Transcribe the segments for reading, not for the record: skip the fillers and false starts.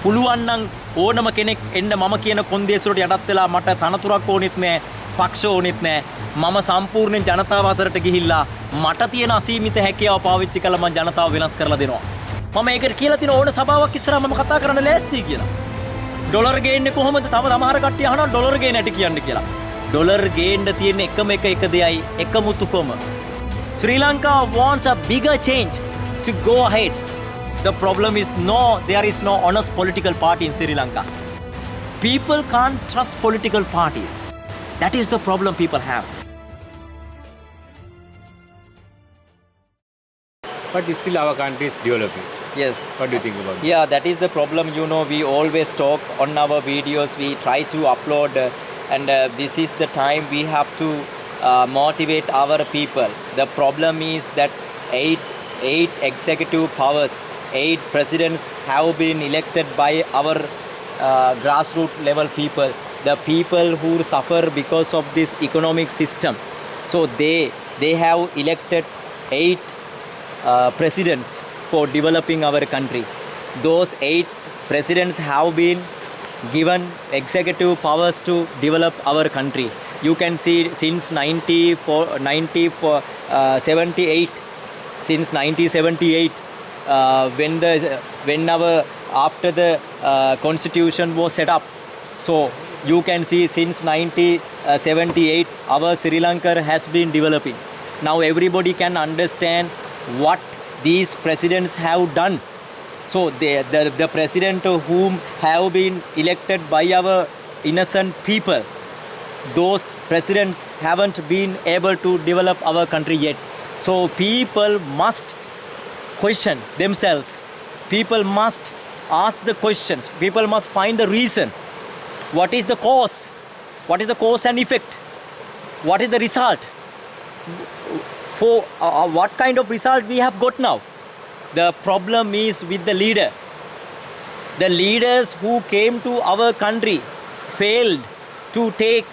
පුළුවන් නම් ඕනම කෙනෙක් එන්න මම කියන කොන්දේසුවට යටත් වෙලා මට තනතුරක් ඕනෙත් නැහැ, පක්ෂ ඕනෙත් නැහැ. මම සම්පූර්ණයෙන් ජනතාව අතරට ගිහිල්ලා මට තියෙන අසීමිත හැකියාව පාවිච්චි කරලා මම ජනතාව වෙනස් කරලා දෙනවා. මම ඒකට කියලා තියෙන ඕන සභාවක් ඉස්සරහා මම කතා කරන්න ලෑස්තියි කියලා. ඩොලර් ගේන්නේ කොහොමද? තව සමහර කට්ටිය අහනවා ඩොලර් ගේ නැටි කියන්න කියලා. ඩොලර් ගේන්න තියෙන එකම එක දෙයයි එකමුතුකම. Sri Lanka wants a bigger change to go ahead. The problem is there is no honest political party in Sri Lanka. People can't trust political parties. That is the problem people have. But still our country is developing. Yes. What do you think about it? Yeah, that is the problem. We always talk on our videos. We try to upload and this is the time we have to motivate our people. The problem is that eight executive powers, 8 presidents have been elected by our grassroots level people. The people who suffer because of this economic system. So they have elected 8 presidents for developing our country. Those 8 presidents have been given executive powers to develop our country. You can see since 1978, after the constitution was set up. So you can see since 1978 our Sri Lanka has been developing. Now everybody can understand what these presidents have done. So the president whom have been elected by our innocent people, those presidents haven't been able to develop our country yet. So people must question themselves. People must ask the questions. People must find the reason. What is the cause? What is the cause and effect? What is the result? For what kind of result we have got now? The problem is with the leader. The leaders who came to our country failed to take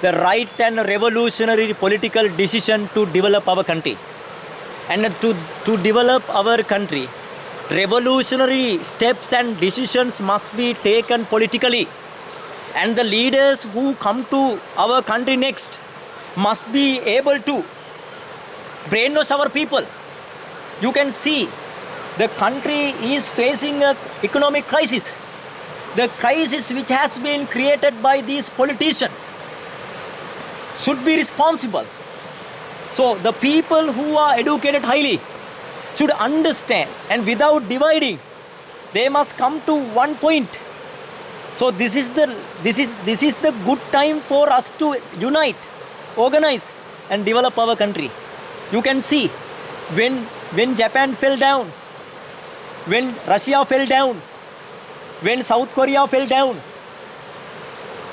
the right and revolutionary political decision to develop our country. And to develop our country, revolutionary steps and decisions must be taken politically. And the leaders who come to our country next must be able to brainwash our people. You can see the country is facing an economic crisis. The crisis which has been created by these politicians should be responsible. So the people who are educated highly should understand, and without dividing, they must come to one point. So this is the good time for us to unite, organize, and develop our country. You can see when Japan fell down, when Russia fell down, when South Korea fell down,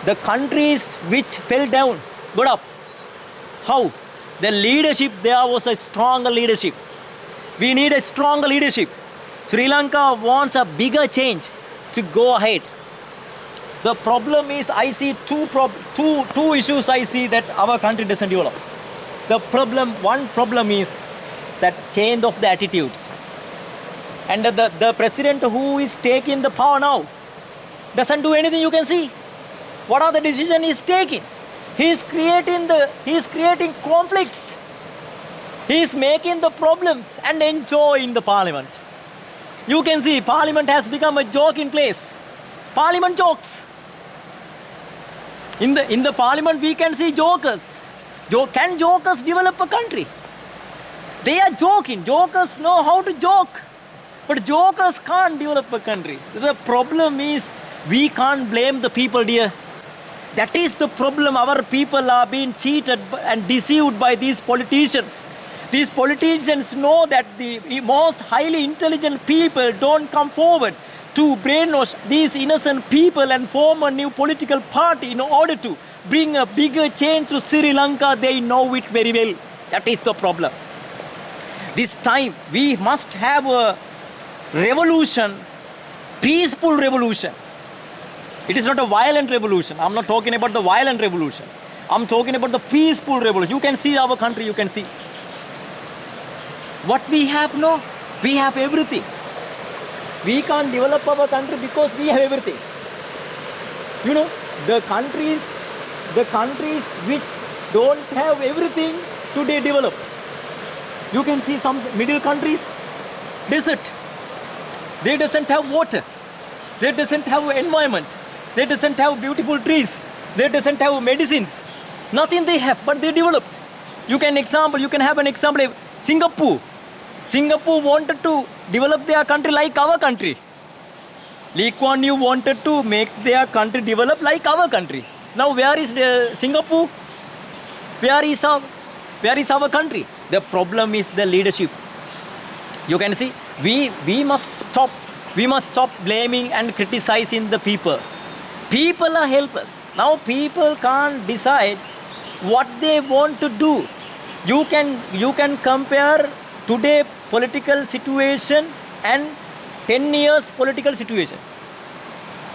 the countries which fell down got up. How? The leadership, there was a stronger leadership. We need a stronger leadership. Sri Lanka wants a bigger change to go ahead. The problem is, I see two issues I see that our country doesn't develop. One problem is that change of the attitudes. And the president who is taking the power now doesn't do anything. You can see what are the decisions he's taking. He's creating conflicts. He's making the problems and enjoying the parliament. You can see parliament has become a joking place. Parliament jokes. In the parliament we can see jokers. Can jokers develop a country? They are joking. Jokers know how to joke. But jokers can't develop a country. The problem is we can't blame the people, dear. That is the problem. Our people are being cheated and deceived by these politicians. These politicians know that the most highly intelligent people don't come forward to brainwash these innocent people and form a new political party in order to bring a bigger change to Sri Lanka. They know it very well. That is the problem. This time we must have a revolution, peaceful revolution. It is not a violent revolution. I'm not talking about the violent revolution. I'm talking about the peaceful revolution. You can see our country, you can see. What we have now, we have everything. We can't develop our country because we have everything. You know, the countries which don't have everything today develop. You can see some middle countries, desert. They doesn't have water. They doesn't have environment. They doesn't have beautiful trees. They doesn't have medicines. Nothing they have, but they developed. You can have an example of Singapore. Singapore wanted to develop their country like our country. Lee Kuan Yew wanted to make their country develop like our country. Now where is Singapore? Where is our country? The problem is the leadership. You can see, we must stop blaming and criticizing the people. People are helpless. Now people can't decide what they want to do. You can compare today political situation and 10 years political situation.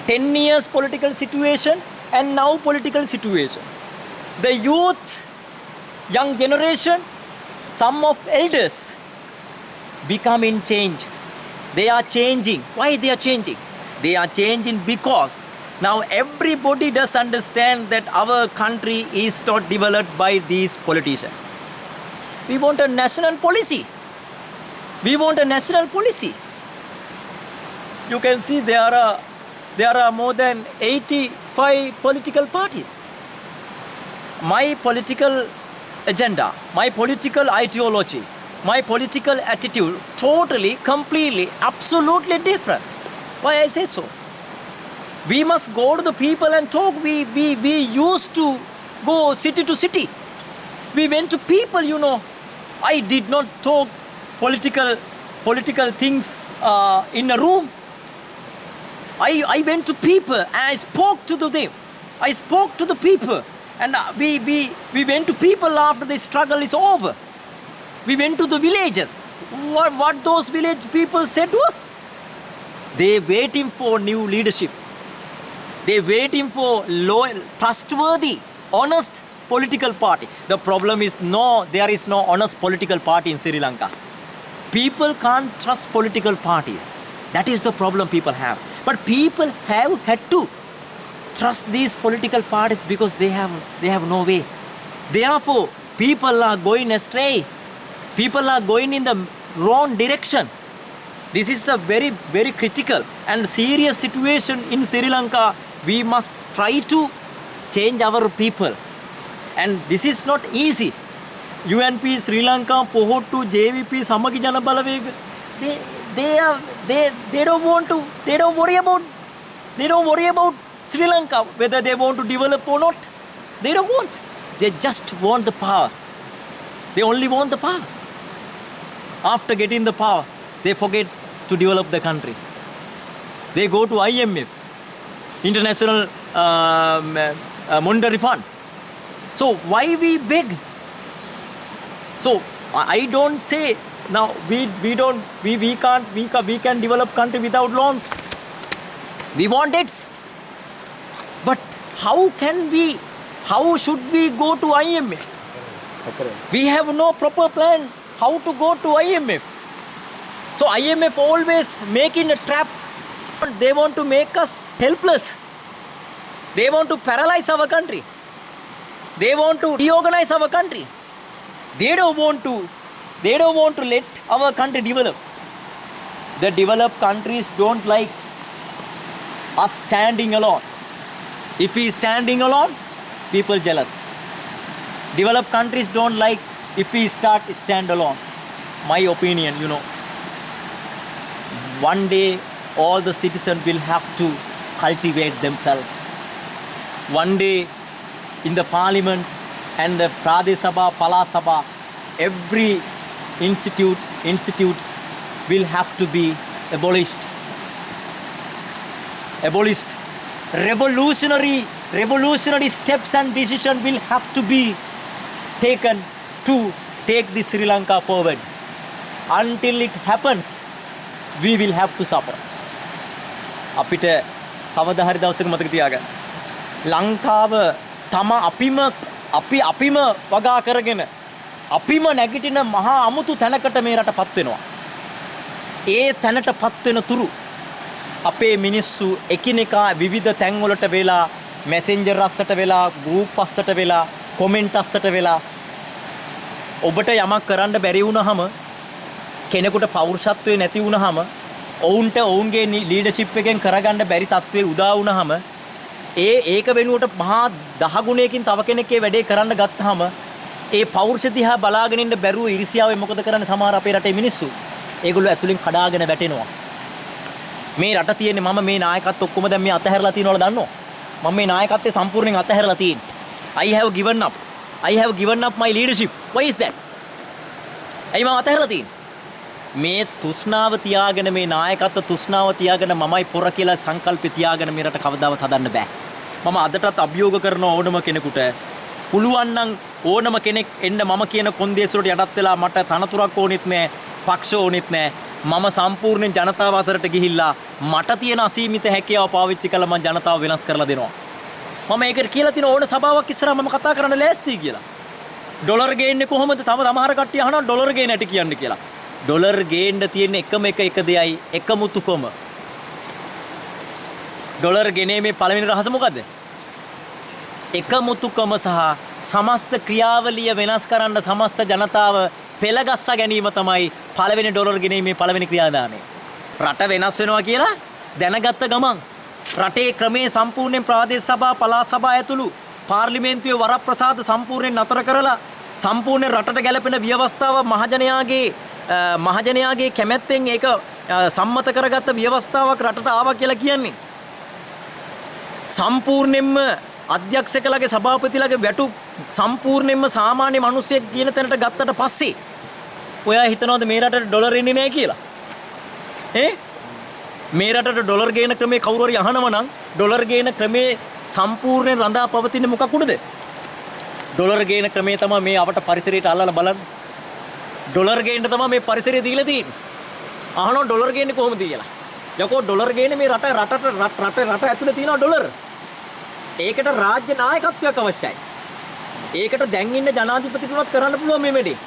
10 years political situation and now political situation. The youth, young generation, some of elders becoming change. They are changing. Why they are changing? They are changing because now everybody does understand that our country is not developed by these politicians. We want a national policy. We want a national policy. You can see there are more than 85 political parties. My political agenda, my political ideology, my political attitude, totally, completely, absolutely different. Why I say so? We must go to the people and talk. We used to go city to city. We went to people, you know. I did not talk political things in a room. I went to people and I spoke to them. I spoke to the people. And we went to people after the struggle is over. We went to the villages. What those village people said to us? They waiting for new leadership. They waiting for loyal, trustworthy, honest political party. The problem is there is no honest political party in Sri Lanka. People can't trust political parties. That is the problem people have. But people have had to trust these political parties because they have no way. Therefore, people are going astray. People are going in the wrong direction. This is the very, very critical and serious situation in Sri Lanka. We must try to change our people. And this is not easy. UNP, Sri Lanka, Pohotu, JVP, Samaki Jana Balavega, they don't worry about Sri Lanka, whether they want to develop or not. They don't want. They just want the power. They only want the power. After getting the power, they forget to develop the country. They go to IMF, International Monetary Fund. So why we beg? So I don't say now we can develop country without loans. We want debts. But how should we go to IMF? We have no proper plan how to go to IMF. So IMF always making a trap. They want to make us helpless. They want to paralyze our country. They want to reorganize our country. They don't want to let our country develop. The developed countries don't like us standing alone. If we standing alone, people jealous. Developed countries don't like if we stand alone. My opinion, you know. One day, all the citizens will have to cultivate themselves. One day, in the parliament and the Pradesh Sabha, Pala Sabha, every institutes will have to be abolished. Revolutionary steps and decisions will have to be taken to take the Sri Lanka forward. Until it happens, we will have to suffer. අපිට කවදා හරි දවසක මතක තියාගන්න. ලංකාව තම අපිම වගා කරගෙන අපිම නැගිටින මහා අමුතු තැනකට මේ රටපත් වෙනවා. ඒ තැනටපත් වෙන තුරු අපේ මිනිස්සු එකිනෙකා විවිධ තැන්වලට වෙලා මැසෙන්ජර් අස්සට වෙලා ගෲප් අස්සට වෙලා කොමෙන්ට් අස්සට වෙලා ඔබට යමක් කරන්න බැරි වුණාම කෙනෙකුට පෞරුෂත්වය නැති වුණාම ඔවුන්ට ඔවුන්ගේ ලීඩර්ෂිප් එකෙන් කරගන්න බැරි තත්ත්වේ උදා වුණාම ඒක වෙනුවට මහා 10 ගුණයකින් තව කෙනෙක්ගේ වැඩේ කරන්න ගත්තාම ඒ පෞරුෂ දිහා බලාගෙන ඉන්න බැරුව ඉරිසියාවෙන් මොකද කරන්නේ සමහර අපේ රටේ මිනිස්සු? ඒගොල්ලෝ ඇතුලෙන් කඩාගෙන වැටෙනවා. මේ රට තියෙන්නේ මම මේ නායකත්ව ඔක්කොම දැන් මේ අතහැරලා තියනවල දන්නෝ? මම මේ නායකත්වයේ සම්පූර්ණයෙන් අතහැරලා තියෙන්නේ. I have given up. I have given up my leadership. Why is that? අයි මම අතහැරලා තියෙන්නේ. මේ තෘෂ්ණාව තියාගෙන මේ නායකත්ව තෘෂ්ණාව තියාගෙන මමයි පොර කියලා සංකල්පය තියාගෙන මේ රට කවදාවත් හදන්න බෑ. මම අදටත් අභියෝග කරන ඕනම කෙනෙකුට පුළුවන් නම් ඕනම කෙනෙක් එන්න මම කියන කොන්දේසි වලට යටත් වෙලා මට තනතුරක් ඕනෙත් නෑ, පක්ෂ ඕනෙත් නෑ. මම සම්පූර්ණයෙන් ජනතාව අතරට ගිහිල්ලා මට තියෙන අසීමිත හැකියාව පාවිච්චි කරලා මම ජනතාව වෙනස් කරලා දෙනවා. මම ඒකට කියලා තියෙන ඕන සභාවක් ඉස්සරහා මම කතා කරන්න ලෑස්තියි කියලා. ඩොලර් ගේන්නේ කොහොමද? තම සමහර කට්ටිය අහනවා ඩොලර් ගේන හැටි කියන්න කියලා. ඩොලර් ගේන්න තියෙන එකම එක දෙයයි එකමුතුකම. ඩොලර් ගෙනීමේ පළවෙනි රහස මොකද්ද? එකමුතුකම සහ සමස්ත ක්‍රියාවලිය වෙනස් කරන්න සමස්ත ජනතාව පෙළගස්සා ගැනීම තමයි පළවෙනි ඩොලර් ගෙනීමේ පළවෙනි ක්‍රියාදාමය. රට වෙනස් වෙනවා කියලා දැනගත්ත ගමන් රටේ ක්‍රමයේ සම්පූර්ණයෙන් ප්‍රාදේශ සභා පළාත් සභා ඇතුළු පාර්ලිමේන්තුවේ වරප්‍රසාද සම්පූර්ණයෙන් නතර කරලා සම්පූර්ණ රටට ගැලපෙන ව්‍යවස්ථාව මහජනයාගේ කැමැත්තෙන් ඒක සම්මත කරගත්ත ව්‍යවස්ථාවක් රටට ආවා කියලා කියන්නේ. සම්පූර්ණයෙන්ම අධ්‍යක්ෂකලගේ සභාපතිලගේ වැටු සම්පූර්ණයෙන්ම සාමාන්‍ය මිනිස්සෙක් කියන තැනට ගත්තට පස්සේ ඔයා හිතනවද මේ රටට ඩොලර් එන්නේ නැහැ කියලා? මේ රටට ඩොලර් ගේන ක්‍රමේ කවුරු හරි අහනව නම් ඩොලර් ගේන ක්‍රමේ සම්පූර්ණයෙන් රඳා පවතින්නේ මොකක් උඩද? ඩොලර් ගේන ක්‍රමේ තමයි මේ අපට පරිසරයට අල්ලලා බලන්න. ඩොලර් ගේන්න තමයි මේ පරිසරය දීලා තියෙන්නේ. අහනවා ඩොලර් ගේන්නේ කොහොමද කියලා. යකෝ ඩොලර් ගේන්නේ මේ රට ඇතුලේ තියෙන ඩොලර්. ඒකට රාජ්‍ය නායකත්වයක් අවශ්‍යයි. ඒකට දැන් ඉන්න ජනාධිපතිතුමත් කරන්න පුළුවන් මේ වැඩේ.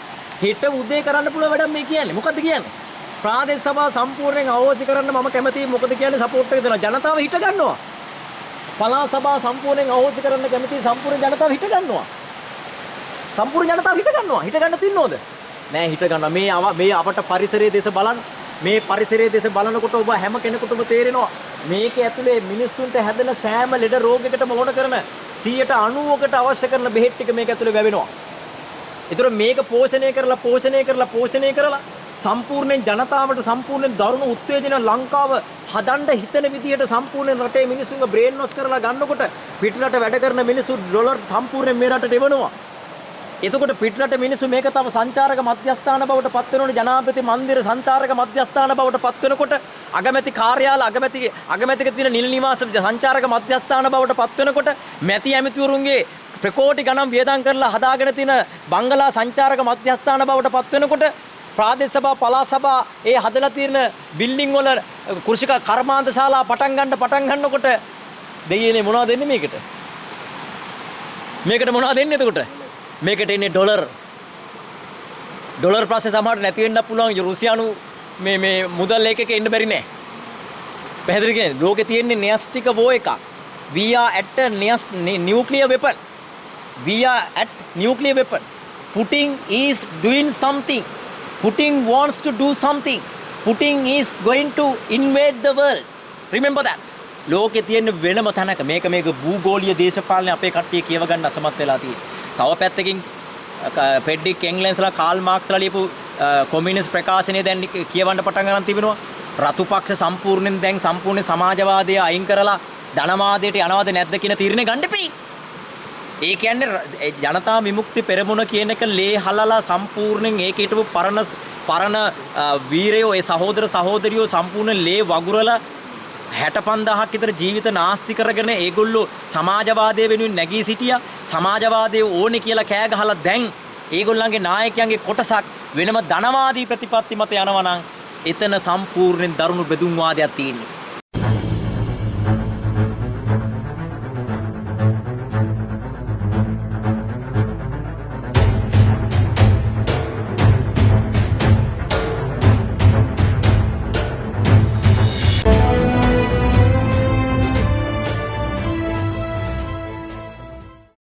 හිට උදේ කරන්න පුළුවන් වැඩක් මේ කියන්නේ. මොකද්ද කියන්නේ? ප්‍රාදේශ සභාව සම්පූර්ණයෙන් අවෝසි කරන්න මම කැමතියි. මොකද කියන්නේ සපෝට් එක දෙනවා. ජනතාව හිට ගන්නවා. පළාත් සභාව සම්පූර්ණයෙන් අවෝසි කරන්න කැමතියි. සම්පූර්ණ ජනතාව හිට ගන්නවා. සම්පූර්ණ ජනතාව හිට ගන්නවා. හිට ගන්න තින්නෝද? නෑ හිට ගන්නවා. මේ අපට පරිසරයේ දේශ බලන්න. මේ පරිසරයේ දේශ බලනකොට ඔබ හැම කෙනෙකුටම තේරෙනවා මේකේ ඇතුලේ මිනිස්සුන්ට හැදෙන සෑම ලෙඩ රෝගයකටම ඕන කරන 90%කට අවශ්‍ය කරන බෙහෙත් ටික මේක ඇතුලේ වැවෙනවා. ඒතර මේක පෝෂණය කරලා සම්පූර්ණයෙන් ජනතාවට සම්පූර්ණයෙන් දරුණු උත්තේජන ලංකාව හදන්න හිතන විදිහට සම්පූර්ණයෙන් රටේ මිනිස්සුන්ගේ බ්‍රේන් වොෂ් කරලා ගන්නකොට පිටරට වැඩ කරන මිනිස්සු ඩොලර් සම්පූර්ණයෙන් මේ රටට එවනවා. එතකොට පිටරට මිනිස්සු මේක තම සංචාරක මධ්‍යස්ථාන බවට පත් වෙනෝනේ. ජනාධිපති මන්දිර සංචාරක මධ්‍යස්ථාන බවට පත් වෙනකොට අගමැති කාර්යාල අගමැතිගේ තියෙන නිල නිවාස සංචාරක මධ්‍යස්ථාන බවට පත් වෙනකොට මැති ඇමතිවරුන්ගේ ප්‍රකෝටි ගණන් වියදම් කරලා හදාගෙන තියෙන බංගලා සංචාරක මධ්‍යස්ථාන බවට පත් වෙනකොට ප්‍රාදේශ සභා පළාත් සභා ඒ හදලා තියෙන බිල්ඩින් වල කුරුසික කර්මාන්ත ශාලා පටන් ගන්නකොට දෙයියනේ මොනවද දෙන්නේ මේකට? මොනවද දෙන්නේ එතකොට? මේකට එන්නේ ඩොලර් ප්‍රශ්නේ සමහරට නැති වෙන්නත් පුළුවන්. රුසියානු මේ මුදල් ඒකක එන්න බැරි නෑ. පැහැදිලි කියන්නේ ලෝකේ තියෙන්නේ න්‍යෂ්ටික වෝ එකක්. We are at a nuclear weapon. Putin is doing something. Putin wants to do something. Putin is going to invade the world. Remember that. ලෝකේ තියෙන වෙනම තැනක මේක භූගෝලීය දේශපාලනේ අපේ කට්ටිය කියව ගන්න අසමත් වෙලා තියෙනවා. තව පැත්තකින් ෆෙඩ්රික් එන්ග්ලන්ස්ලා කාල් මාක්ස්ලා ලියපු කොමියුනිස්ට් ප්‍රකාශනය දැන් කියවන්න පටන් ගන්න තිබෙනවා. රතු පක්ෂ සම්පූර්ණ සමාජවාදය අයින් කරලා ධනවාදයට යනවද නැද්ද කියන තීරණය ගන්න එපේ. ඒ කියන්නේ ජනතා විමුක්ති පෙරමුණ කියන එක ලේ හලලා සම්පූර්ණයෙන් ඒක හිටපු පරණ වීරයෝ ඒ සහෝදරියෝ සම්පූර්ණ ලේ වගුරලා 65000ක් විතර ජීවිත නාස්ති කරගෙන ඒගොල්ලෝ සමාජවාදයේ වෙනුවෙන් නැගී සිටියා. සමාජවාදයේ ඕනේ කියලා කෑ ගහලා දැන් ඒගොල්ලන්ගේ නායකයන්ගේ කොටසක් වෙනම ධනවාදී ප්‍රතිපත්ති මත යනවා නම් එතන සම්පූර්ණයෙන් දරුණු බෙදුම් වාදයක් තියෙනවා.